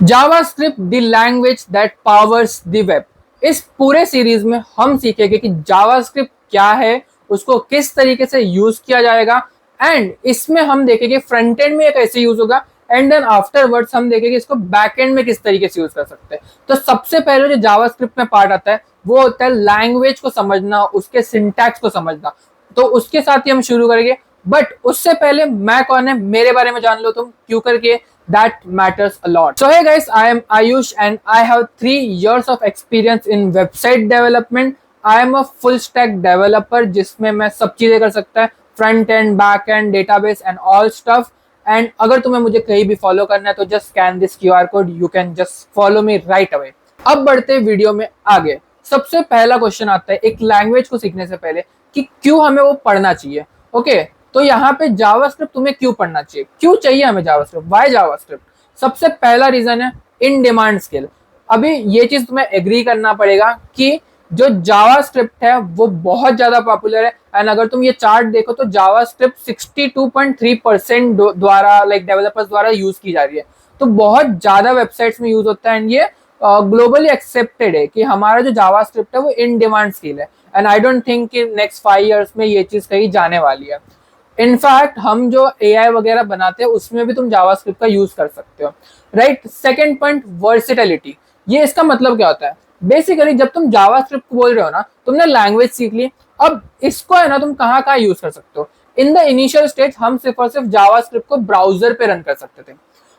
JavaScript the language that powers the web. इस पूरे series में हम सीखेंगे कि जावास्क्रिप्ट क्या है, उसको किस तरीके से यूज किया जाएगा, एंड इसमें हम देखेंगे फ्रंट एंड में ये कैसे यूज होगा, एंड देन आफ्टरवर्ड्स हम देखेंगे इसको बैक एंड में किस तरीके से यूज कर सकते हैं। तो सबसे पहले जो जावास्क्रिप्ट में पार्ट आता है वो होता है लैंग्वेज को समझना, उसके सिंटैक्स को समझना। तो उसके साथ ही हम शुरू करेंगे, बट उससे पहले मैं कौन है मेरे बारे में जान लो तुम, क्यों करके that matters a lot. So hey guys, I am Ayush and I have 3 years of experience in website development. I am a full stack developer जिसमें मैं सब चीजें कर सकता है, front end, back and, database and all stuff. And अगर तुम्हें मुझे कहीं भी फॉलो करना है तो just scan this QR code, you can just follow me right away. अब बढ़ते वीडियो में आगे। सबसे पहला क्वेश्चन आता है एक लैंग्वेज को सीखने से पहले कि क्यों हमें वो पढ़ना चाहिए। ओके, तो यहाँ पे जावास्क्रिप्ट तुम्हें क्यों पढ़ना चाहिए, क्यों चाहिए हमें जावास्क्रिप्ट, वाई जावास्क्रिप्ट। सबसे पहला रीजन है इन डिमांड स्किल। अभी ये चीज तुम्हें एग्री करना पड़ेगा कि जो जावास्क्रिप्ट है वो बहुत ज्यादा पॉपुलर है। एंड अगर तुम ये चार्ट देखो तो जावास्क्रिप्ट 62.3% द्वारा डेवलपर्स द्वारा यूज की जा रही है। तो बहुत ज्यादा वेबसाइट्स में यूज होता है एंड ये ग्लोबली एक्सेप्टेड है कि हमारा जो जावास्क्रिप्ट है वो इन डिमांड स्किल है। एंड आई डोंट थिंक कि नेक्स्ट 5 years में ये चीज कहीं जाने वाली है। इनफैक्ट हम जो AI वगैरह बनाते हैं उसमें भी तुम जावास्क्रिप्ट का यूज कर सकते हो, राइट। Second point, versatility. ये इसका मतलब क्या होता है, बेसिकली जब तुम जावास्क्रिप्ट बोल रहे हो ना, तुमने लैंग्वेज सीख ली, अब इसको है ना तुम कहाँ कहाँ यूज कर सकते हो। इन द इनिशियल स्टेज हम सिर्फ और सिर्फ जावास्क्रिप्ट को ब्राउजर पे रन कर सकते थे,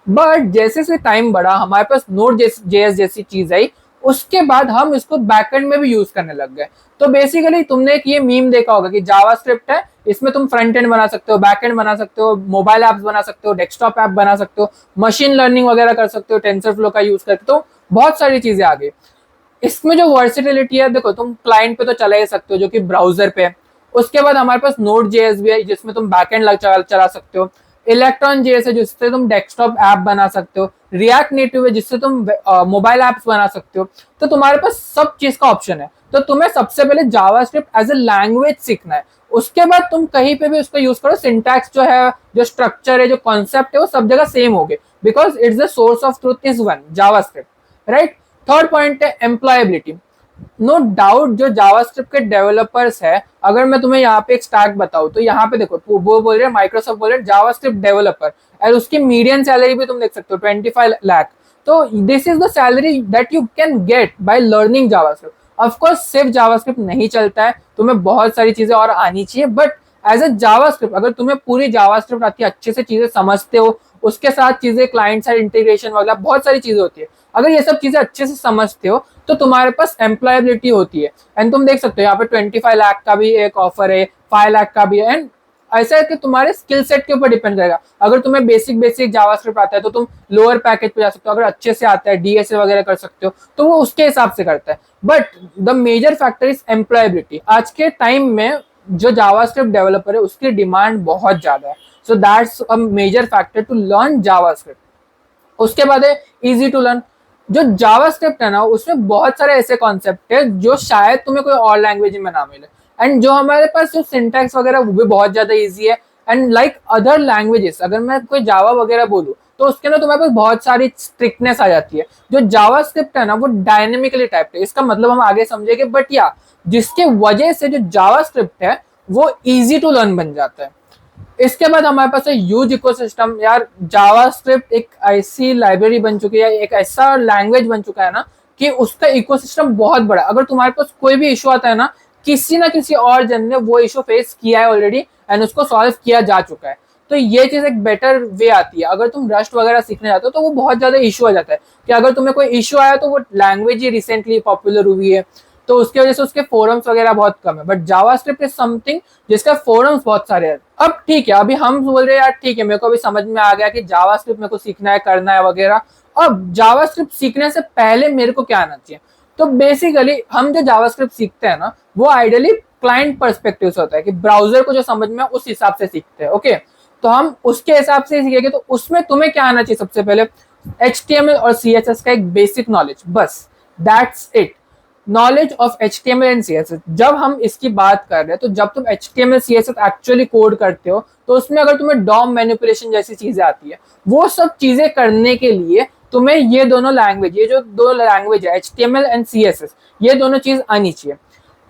बट जैसे से टाइम बढ़ा हमारे पास Node.js जैसी चीज आई, उसके बाद हम इसको बैकएंड में भी यूज करने लग गए। तो बेसिकली तुमने एक ये मीम देखा होगा कि जावास्क्रिप्ट है, इसमें तुम फ्रंट एंड बना सकते हो, बैक एंड बना सकते हो, मोबाइल ऐप्स बना सकते हो, डेस्कटॉप ऐप बना सकते हो, मशीन लर्निंग वगैरह कर सकते हो टेंसरफ्लो का यूज करके। तो बहुत सारी चीजें आ गई। इसमें जो वर्सेटिलिटी है, देखो तुम क्लाइंट पे तो चला ही सकते हो जो कि ब्राउजर पे है। उसके बाद हमारे पास Node.js भी है जिसमें तुम बैकएंड चला सकते हो। Electron.js है जिससे तुम डेस्कटॉप ऐप बना सकते हो। React Native है जिससे तुम मोबाइल ऐप्स बना सकते हो। तो तुम्हारे पास सब चीज का ऑप्शन है। तो तुम्हें सबसे पहले जावास्क्रिप्ट एज ए लैंग्वेज सीखना है, उसके बाद तुम कहीं पे भी उसका यूज करो। सिंटैक्स जो है, जो स्ट्रक्चर है, जो कॉन्सेप्ट है, वो सब जगह सेम होगे, because it's the source of truth is one, JavaScript, right. Third point है एम्प्लॉयबिलिटी। नो डाउट जो जावास्क्रिप्ट के डेवलपर्स है, अगर मैं तुम्हें यहाँ पे एक स्टैक बताऊं तो यहाँ पे देखो वो बोल रहे हैं, माइक्रोसॉफ्ट बोल रहे हैं जावास्क्रिप्ट डेवलपर, और उसकी मीडियन सैलरी भी तुम देख सकते हो 25 लाख। तो this is the salary that you can get by learning JavaScript. Of course सिर्फ जावास्क्रिप्ट नहीं चलता है, तुम्हें बहुत सारी चीजें और आनी चाहिए, बट एज ए जावास्क्रिप्ट अगर तुम्हें पूरी जावास्क्रिप्ट आती है, अच्छे से चीजें समझते हो, उसके साथ चीजें क्लाइंट साइड इंटीग्रेशन वगैरह बहुत सारी चीजें होती है, अगर ये सब चीजें अच्छे से समझते हो तो तुम्हारे पास एम्प्लॉयबिलिटी होती है। एंड तुम देख सकते हो यहाँ पे 25 लाख का भी एक ऑफर है, 5 लाख का भी है। एंड ऐसा है कि तुम्हारे स्किल सेट के ऊपर डिपेंड करेगा। अगर तुम्हें बेसिक जावास्क्रिप्ट आता है तो तुम लोअर पैकेज पे जा सकते हो, अगर अच्छे से आता है DSA वगैरह कर सकते हो तो वो उसके हिसाब से करता है। But the major factor is employability. आज के टाइम में जो जावास्क्रिप्ट डेवलपर है उसकी डिमांड बहुत ज्यादा है, so that's a major factor to learn JavaScript. उसके बाद है इजी टू लर्न। जो जावास्क्रिप्ट है ना उसमें बहुत सारे ऐसे कॉन्सेप्ट है जो शायद तुम्हें कोई और लैंग्वेज में ना मिले, एंड जो हमारे पास जो सिंटैक्स वगैरह वो भी बहुत ज्यादा इजी है। एंड लाइक अदर लैंग्वेजेस, अगर मैं कोई जावा वगैरह बोलूँ तो उसके अंदर तुम्हारे पास बहुत सारी स्ट्रिक्टनेस आ जाती है। जो जावास्क्रिप्ट है ना वो डायनेमिकली टाइप्ड है, इसका मतलब हम आगे समझेंगे, बट या जिसके वजह से जो जावास्क्रिप्ट है वो इजी टू लर्न बन जाता है। इसके बाद हमारे पास है ह्यूज इकोसिस्टम। यार जावास्क्रिप्ट एक ऐसी लाइब्रेरी बन चुकी है, एक ऐसा लैंग्वेज बन चुका है ना कि उसका इकोसिस्टम बहुत बड़ा। अगर तुम्हारे पास कोई भी इशू आता है ना किसी और जन ने वो इशू फेस किया है ऑलरेडी एंड उसको सॉल्व किया जा चुका है। तो ये चीज एक बेटर वे आती है। अगर तुम रस्ट वगैरह सीखने जाते हो तो वो बहुत ज्यादा इशू आ जाता है कि अगर तुम्हें कोई इशू आया तो वो लैंग्वेज ही रिसेंटली पॉपुलर हुई है तो उसकी वजह से उसके फोरम्स वगैरह बहुत कम है। बट जावास्क्रिप्ट इज समथिंग जिसका फोरम्स बहुत सारे हैं। अब ठीक है, अभी हम बोल रहे हैं यार ठीक है मेरे को अभी समझ में आ गया कि जावास्क्रिप्ट मेरे को सीखना है, करना है वगैरह। अब जावास्क्रिप्ट सीखने से पहले मेरे को क्या आना चाहिए। तो बेसिकली हम जो जावास्क्रिप्ट सीखते हैं ना वो आइडियली क्लाइंट पर्सपेक्टिव से होता है कि ब्राउजर को जो समझ में उस हिसाब से सीखते हैं। ओके, तो हम उसके हिसाब से सीखेंगे। तो उसमें तुम्हें क्या आना चाहिए, सबसे पहले HTML और CSS का एक बेसिक नॉलेज, बस that's it. Knowledge of HTML and CSS। जब हम इसकी बात कर रहे हैं तो जब तुम HTML CSS एक्चुअली कोड करते हो तो उसमें अगर तुम्हें DOM मैनिपुलेशन जैसी चीजें आती है, वो सब चीजें करने के लिए तुम्हें ये दोनों लैंग्वेज, ये जो दो लैंग्वेज है HTML एंड CSS, ये दोनों चीज आनी चाहिए।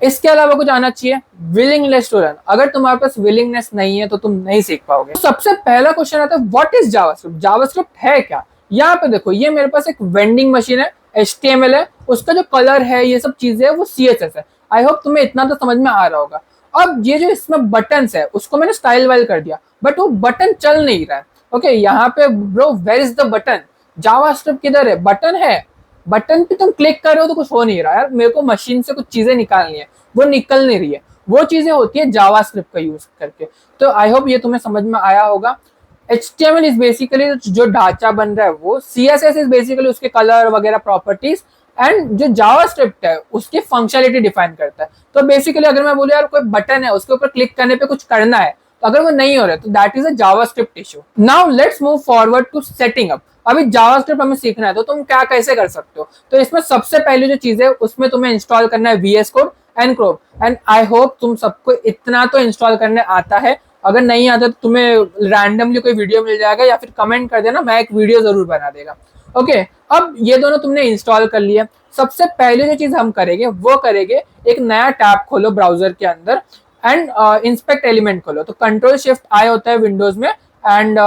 इसके अलावा कुछ आना चाहिए, विलिंगनेस टू लर्न। अगर तुम्हारे पास विलिंगनेस नहीं है तो तुम नहीं सीख पाओगे। तो सबसे पहला क्वेश्चन आता है व्हाट इज जावास्क्रिप्ट, जावास्क्रिप्ट है क्या। यहाँ पे देखो, ये मेरे पास एक वेंडिंग मशीन है, HTML है, उसका जो कलर है ये सब चीजें है वो CSS है। आई होप तुम्हें इतना तो समझ में आ रहा होगा। अब ये जो इसमें बटन्स है उसको मैंने स्टाइल वाइल कर दिया, बट वो बटन चल नहीं रहा है। ओके, यहाँ पे bro where is the button, JavaScript किधर है, बटन है, बटन पे तुम क्लिक कर रहे हो तो कुछ हो नहीं रहा यार। मेरे को मशीन से कुछ चीजें निकालनी है, वो निकल नहीं रही है। वो चीजें होती है जावास्क्रिप्ट का यूज करके। तो आई होप ये तुम्हें समझ में आया होगा। HTML इज बेसिकली जो ढांचा बन रहा है वो, CSS इज बेसिकली उसके कलर वगैरह प्रॉपर्टीज, एंड जो जावास्क्रिप्ट है उसकी फंक्शनलिटी डिफाइन करता है। तो बेसिकली अगर मैं बोलूं यार कोई बटन है उसके ऊपर क्लिक करने पे कुछ करना है, तो अगर वो नहीं हो रहा है तो that is a JavaScript issue. Now let's move forward to setting up. अभी जावास्क्रिप्ट हमें सीखना है तो तुम क्या कैसे कर सकते हो। तो इसमें सबसे पहले जो चीज है उसमें तुम्हें इंस्टॉल करना है VS code and Chrome. And I hope तुम सबको इतना तो इंस्टॉल करने आता है। अगर नहीं आता तो तुम्हें रैंडमली कोई वीडियो मिल जाएगा या फिर कमेंट कर देना, मैं एक वीडियो जरूर बना देगा। ओके, अब ये दोनों तुमने इंस्टॉल कर लिया। सबसे पहले जो चीज हम करेंगे वो करेंगे, एक नया टैब खोलो ब्राउजर के अंदर एंड इंस्पेक्ट एलिमेंट खोलो। तो कंट्रोल शिफ्ट आई होता है विंडोज में, एंड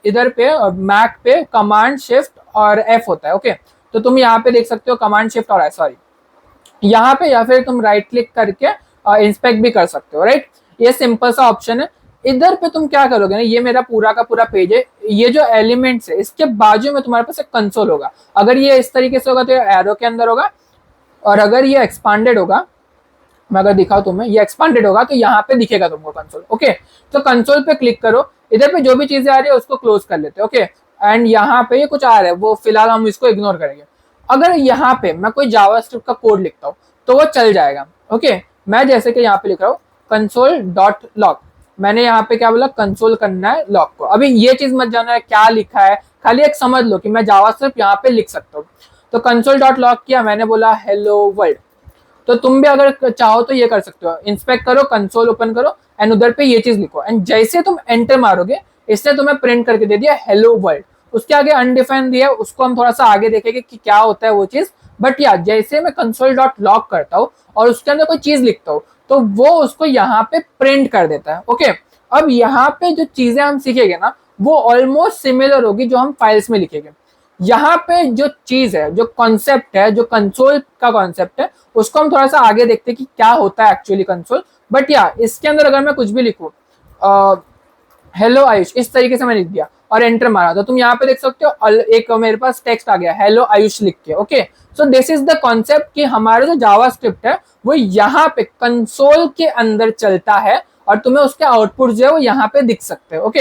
इधर पे मैक पे कमांड शिफ्ट और F होता है। ओके, तो तुम यहाँ पे देख सकते हो कमांड शिफ्ट और सॉरी यहाँ पे, या फिर तुम राइट क्लिक करके इंस्पेक्ट भी कर सकते हो, राइट। ये सिंपल सा ऑप्शन है। इधर पे तुम क्या करोगे ना, ये मेरा पूरा का पूरा पेज है, ये जो एलिमेंट्स है इसके बाजू में तुम्हारे पास एक कंसोल होगा। अगर ये इस तरीके से होगा तो ये एरो के अंदर होगा, और अगर ये एक्सपांडेड होगा, मैं अगर दिखाऊं तुम्हें, ये एक्सपांडेड होगा तो यहाँ पे दिखेगा तुमको कंसोल। ओके, तो कंसोल पे क्लिक करो, इधर पे जो भी चीजें आ रही है उसको क्लोज कर लेते हैं। ओके, एंड यहाँ पे ये कुछ आ रहा है वो फिलहाल हम इसको इग्नोर करेंगे। अगर यहाँ पे मैं कोई जावास्क्रिप्ट का कोड लिखता हूँ तो वो चल जाएगा। ओके, मैं जैसे कि यहाँ पे लिख रहा हूँ console.log, मैंने यहाँ पे क्या बोला, कंसोल करना है लॉग को। अभी ये चीज मत जानना है क्या लिखा है, खाली एक समझ लो कि मैं जावास्क्रिप्ट यहाँ पे लिख सकता हूँ। तो console.log किया, मैंने बोला हेलो वर्ल्ड। तो तुम भी अगर चाहो तो ये कर सकते हो, इंस्पेक्ट करो, कंसोल ओपन करो एंड उधर पे ये चीज लिखो, एंड जैसे तुम एंटर मारोगे इसने तुम्हें प्रिंट करके दे दिया हेलो वर्ल्ड। उसके आगे अनडिफाइंड दिया, उसको हम थोड़ा सा आगे देखेंगे कि क्या होता है वो चीज। बट या जैसे मैं console.log करता हूँ और उसके अंदर कोई चीज लिखता हूँ तो वो उसको यहाँ पे प्रिंट कर देता है। ओके, अब यहाँ पे जो चीजें हम सीखेंगे ना वो ऑलमोस्ट सिमिलर होगी जो हम फाइल्स में लिखेंगे। यहाँ पे जो चीज है, जो कॉन्सेप्ट है, जो कंसोल का कॉन्सेप्ट है, उसको हम थोड़ा सा आगे देखते हैं कि क्या होता है एक्चुअली कंसोल। बट या इसके अंदर अगर मैं कुछ भी लिखूं, हेलो आयुष, इस तरीके से मैं लिख दिया और एंटर मारा तो तुम यहाँ पे देख सकते हो एक मेरे पास टेक्स्ट आ गया हेलो आयुष लिख के। Okay, so this is the concept कि हमारा जो जावास्क्रिप्ट है वो यहाँ पे कंसोल के अंदर चलता है और तुम्हें उसके आउटपुट जो है वो यहाँ पे दिख सकते हैं। ओके,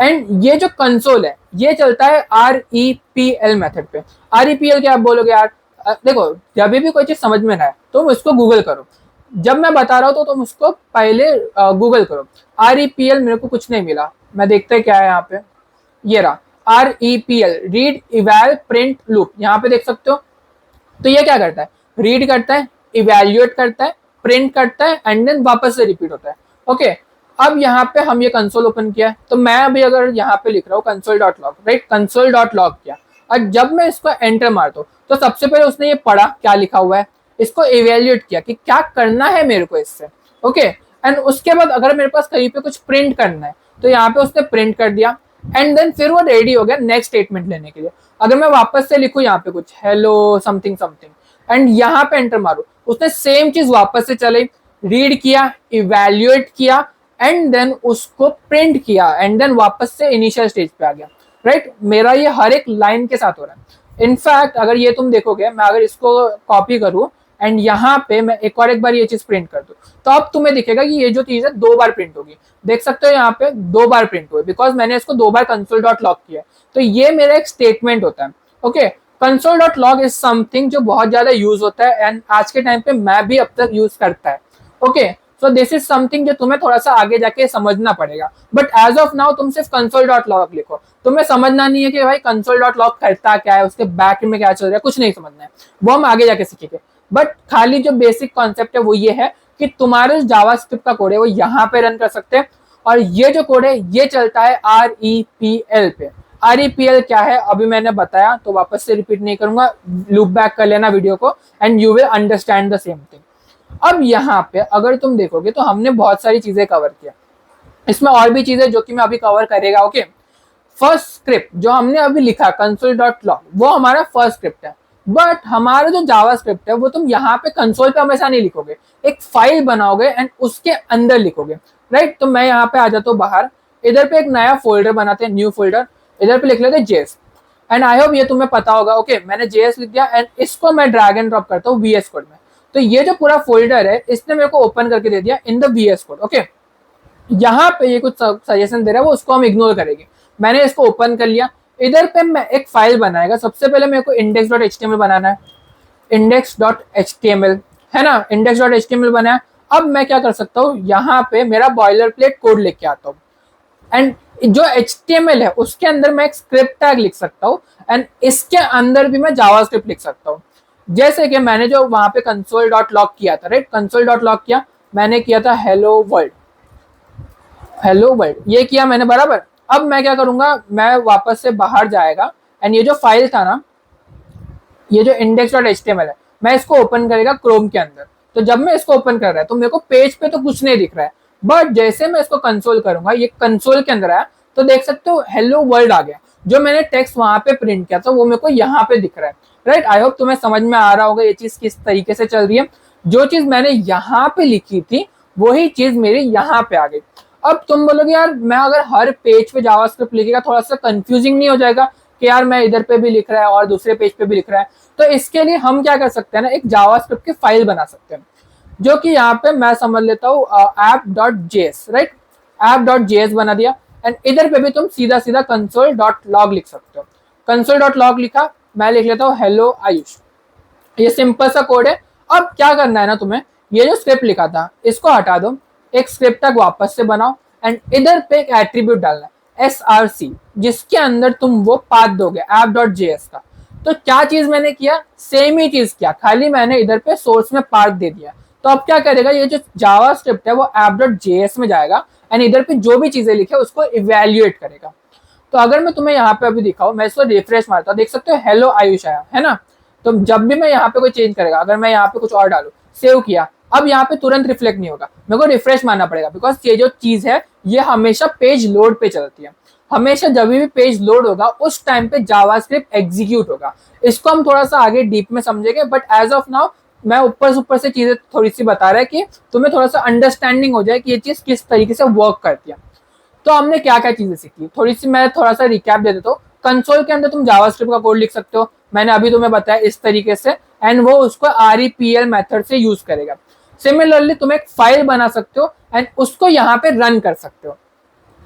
एंड ये जो कंसोल है ये चलता है REPL मेथड पे। REPL क्या आप बोलोगे यार, देखो जब भी कोई चीज समझ में ना आए तुम इसको गूगल करो, जब मैं बता रहा हूँ तो तुम उसको पहले गूगल करो। REPL मेरे को कुछ नहीं मिला, मैं देखते क्या है यहाँ पे, ये रहा REPL, रीड इवैल प्रिंट लूप, यहाँ पे देख सकते हो। तो ये क्या करता है, रीड करता है, इवेल्युएट करता है, प्रिंट करता है एंड देन वापस से रिपीट होता है। ओके, अब यहाँ पे हम ये कंसोल ओपन किया है तो मैं अभी अगर यहाँ पे लिख रहा हूँ console.log, राइट, console.log किया और जब मैं इसको एंटर मारता हूँ तो सबसे पहले उसने ये पढ़ा क्या लिखा हुआ है, इसको इवेल्युएट किया कि क्या करना है मेरे को इससे। ओके, एंड उसके बाद अगर मेरे पास कहीं पे कुछ प्रिंट करना है तो यहाँ पे उसने प्रिंट कर दिया एंड देन फिर वो रेडी हो गया नेक्स्ट स्टेटमेंट लेने के लिए। अगर मैं वापस से लिखूं यहाँ पे कुछ हेलो समथिंग समथिंग एंड यहाँ पे एंटर मारू, उसने सेम चीज वापस से चले, रीड किया, इवेल्युएट किया एंड देन उसको प्रिंट किया एंड देन वापस से इनिशियल स्टेज पे आ गया। राइट, मेरा ये हर एक लाइन के साथ हो रहा है। इनफैक्ट अगर ये तुम देखोगे, मैं अगर इसको कॉपी करूं एंड यहाँ पे मैं एक बार ये चीज प्रिंट कर दूं तो अब तुम्हें दिखेगा कि ये जो चीज है 2 बार प्रिंट होगी। देख सकते हो यहाँ पे 2 बार प्रिंट हुए बिकॉज मैंने इसको 2 बार console.log किया है। तो ये मेरा एक स्टेटमेंट होता है। ओके, console.log इज समथिंग जो बहुत ज्यादा यूज होता है एंड आज के टाइम पे मैं भी अब तक यूज करता है। Okay, so this is something जो तुम्हें थोड़ा सा आगे जाके समझना पड़ेगा, बट एज ऑफ नाउ तुम सिर्फ console.log लिखो। तुम्हें समझना नहीं है कि भाई console.log करता क्या है, उसके बैक में क्या चल रहा है, कुछ नहीं समझना है, वो हम आगे जाके सीखेंगे। बट खाली जो बेसिक कॉन्सेप्ट है वो ये है कि तुम्हारे जावास्क्रिप्ट का कोड है वो यहाँ पे रन कर सकते हैं और ये जो कोड है ये चलता है REPL पे। REPL क्या है अभी मैंने बताया, तो वापस से रिपीट नहीं करूंगा, लूप बैक कर लेना वीडियो को and you will understand the same thing. अब यहाँ पे अगर तुम देखोगे तो हमने बहुत सारी चीजें कवर किया, इसमें और भी चीजें जो कि मैं अभी कवर करेगा। ओके, फर्स्ट स्क्रिप्ट जो हमने अभी लिखा console.log वो हमारा फर्स्ट स्क्रिप्ट है, बट हमारा जो जावा स्क्रिप्ट है वो तुम यहाँ पे कंसोल पे हमेशा नहीं लिखोगे, एक फाइल बनाओगे एंड उसके अंदर लिखोगे, राइट। तो मैं यहाँ पे आ जाता हूँ बाहर, इधर पे एक नया फोल्डर बनाते हैं, न्यू फोल्डर, इधर पे लिख लेते हैं JS एंड आई होप ये तुम्हें पता होगा। ओके, मैंने JS लिख दिया एंड इसको मैं ड्रैग एंड ड्रॉप करता हूँ VS कोड में। तो ये जो पूरा फोल्डर है इसने मेरे को ओपन करके दे दिया in the VS code. Okay, यहाँ पे ये कुछ सजेशन दे रहा है वो उसको हम इग्नोर करेंगे। मैंने इसको ओपन कर लिया, इधर पे मैं एक फाइल बनाएगा, सबसे पहले मेरे को index.html बनाना है, index.html है ना, index.html बनाया। अब मैं क्या कर सकता हूँ, यहाँ पे मेरा बॉयलर प्लेट कोड लेके आता हूँ एंड जो HTML है उसके अंदर मैं एक स्क्रिप्ट टैग लिख सकता हूँ एंड इसके अंदर भी मैं जावास्क्रिप्ट लिख सकता हूँ। जैसे कि मैंने जो वहां पे console.log किया था, राइट, console.log किया, मैंने किया था हेलो वर्ल्ड, ये किया मैंने बराबर। अब मैं क्या करूंगा, मैं वापस से बाहर जाएगा एंड ये जो फाइल था ना, ये जो index.html है, मैं इसको ओपन करेगा क्रोम के अंदर। तो जब मैं इसको ओपन कर रहा है तो मेरे को पेज पे तो कुछ नहीं दिख रहा है, बट जैसे मैं इसको कंसोल करूंगा, ये कंसोल के अंदर आया तो देख सकते हो हेलो वर्ल्ड आ गया। जो मैंने टेक्स्ट वहां पे प्रिंट किया था वो मेरे को यहाँ पे दिख रहा है, राइट। आई होप तुम्हें समझ में आ रहा होगा ये चीज किस तरीके से चल रही है। जो चीज मैंने यहाँ पे लिखी थी वही चीज मेरी यहाँ पे आ गई। अब तुम बोलोगे यार मैं अगर हर पेज पे जावास्क्रिप्ट लिखेगा थोड़ा सा कंफ्यूजिंग नहीं हो जाएगा कि यार मैं इधर पे भी लिख रहा है और दूसरे पेज पे भी लिख रहा है। तो इसके लिए हम क्या कर सकते हैं ना, एक जावास्क्रिप्ट की फाइल बना सकते हैं, जो कि यहाँ पे मैं समझ लेता हूँ app.js, राइट, app.js बना दिया एंड इधर पे भी तुम सीधा सीधा console.log लिख सकते हो। console.log लिखा, मैं लिख लेता हूँ हेलो आयुष, ये सिंपल सा कोड है। अब क्या करना है ना तुम्हें, ये जो स्क्रिप्ट लिखा था इसको हटा दो, एक स्क्रिप्ट तक वापस से बनाओ एंड इधर पे एक एट्रीब्यूट डालना है src, जिसके अंदर तुम वो पाथ दोगे app.js का। तो क्या चीज मैंने किया, सेम ही चीज किया, खाली मैंने इधर पे सोर्स में पाथ दे दिया। तो अब क्या करेगा, ये जो जावा स्क्रिप्ट है वो app.js में जाएगा एंड इधर पे जो भी चीजें लिखे उसको इवेल्युएट करेगा। तो अगर मैं तुम्हें यहाँ पे अभी दिखाऊं, मैं इसको रिफ्रेश मारता हूं, देख सकते हो हेलो आयुष आया है ना। तो जब भी मैं यहाँ पे कोई चेंज करेगा, अगर मैं यहाँ पे कुछ और डालू, सेव किया, अब यहाँ पे तुरंत रिफ्लेक्ट नहीं होगा, मेरे को रिफ्रेश मारना पड़ेगा, बिकॉज ये जो चीज है ये हमेशा पेज लोड पे चलती है। हमेशा जब भी पेज लोड होगा उस टाइम पे जावास्क्रिप्ट एग्जीक्यूट होगा। इसको हम थोड़ा सा आगे डीप में समझेंगे, बट एज ऑफ नाउ मैं ऊपर से चीजें थोड़ी सी बता रहा है कि तुम्हें थोड़ा सा अंडरस्टैंडिंग हो जाए कि ये चीज किस तरीके से वर्क करती है। तो हमने क्या क्या चीजें सीखी, थोड़ी सी मैं थोड़ा सा रिकैप दे देता हूँ। कंसोल के अंदर तुम जावास्क्रिप्ट का कोड लिख सकते हो, मैंने अभी तुम्हें बताया इस तरीके से, एंड वो उसको REPL मेथड से यूज करेगा। सिमिलरली तुम एक फाइल बना सकते हो एंड उसको यहाँ पे रन कर सकते हो।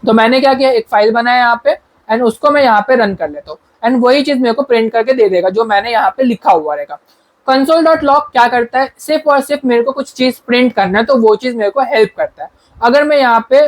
तो मैंने क्या किया, एक फाइल बनाया यहाँ पे एंड उसको मैं यहाँ पे रन कर लेता हूँ एंड वही चीज मेरे को प्रिंट करके दे देगा जो मैंने यहाँ पे लिखा हुआ रहेगा। console.log क्या करता है, सिर्फ और सिर्फ मेरे को कुछ चीज प्रिंट करना है तो वो चीज मेरे को हेल्प करता है। अगर मैं यहाँ पे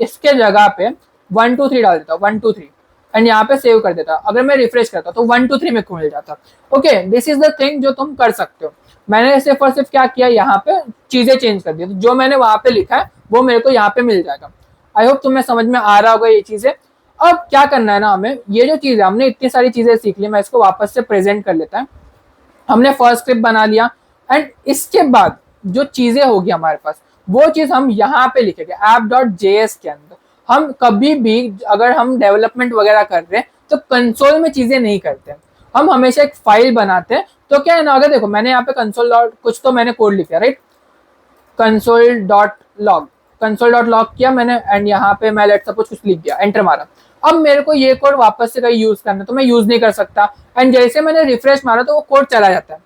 इसके जगह पे 1 2 3 डाल देता हूँ, 1 2 3 एंड यहाँ पे सेव कर देता, अगर मैं रिफ्रेश करता तो 1 2 3 मेरे को मिल जाता। Okay, this is the thing जो तुम कर सकते हो। मैंने सिर्फ और सिर्फ क्या किया, यहाँ पे चीजें चेंज कर दी, तो जो मैंने वहां पे लिखा है वो मेरे को यहाँ पे मिल जाएगा। आई होप तुम्हें समझ में आ रहा होगा ये चीजें। अब क्या करना है ना हमें, ये जो चीज है हमने इतनी सारी चीजें सीख ली, मैं इसको वापस से प्रेजेंट कर लेता है। हमने फर्स्ट स्क्रिप्ट बना लिया एंड इसके बाद जो चीजें होगी हमारे पास वो चीज हम यहाँ पे लिखेंगे app.js के अंदर। हम कभी भी अगर हम डेवलपमेंट वगैरह कर रहे हैं तो कंसोल में चीजें नहीं करते, हम हमेशा एक फाइल बनाते हैं। तो क्या है ना, अगर देखो मैंने यहाँ पे कंसोल कुछ तो मैंने कोड लिखा, राइट, console.log किया मैंने एंड यहाँ पे मैं लेट सपोज कुछ लिख दिया, एंटर मारा। अब मेरे को ये कोड वापस से कहीं यूज करना तो मैं यूज नहीं कर सकता एंड जैसे मैंने रिफ्रेश मारा तो वो कोड चला जाता है।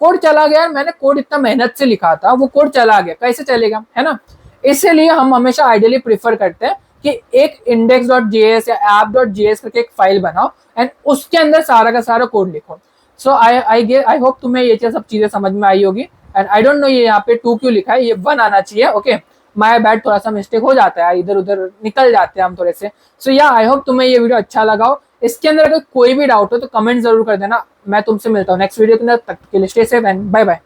कोड चला गया, मैंने कोड इतना मेहनत से लिखा था, वो कोड चला गया, कैसे चलेगा, है ना। इसलिए हम हमेशा आइडियली प्रीफर करते हैं कि एक index.js या app.js करके एक फाइल बनाओ एंड उसके अंदर सारा का सारा कोड लिखो। सो आई होप तुम्हें ये सब चीजें समझ में आई होगी एंड आई डोंट नो ये यहाँ पे 2 क्यों लिखा है, ये 1 आना चाहिए। ओके, माय बैड, थोड़ा सा मिस्टेक हो जाता है, इधर उधर निकल जाते हैं हम थोड़े से। सो या आई होप तुम्हें ये वीडियो अच्छा लगा हो। इसके अंदर अगर कोई भी डाउट हो तो कमेंट जरूर कर देना। मैं तुमसे मिलता हूँ नेक्स्ट वीडियो के अंदर, तक के लिए stay safe and bye bye.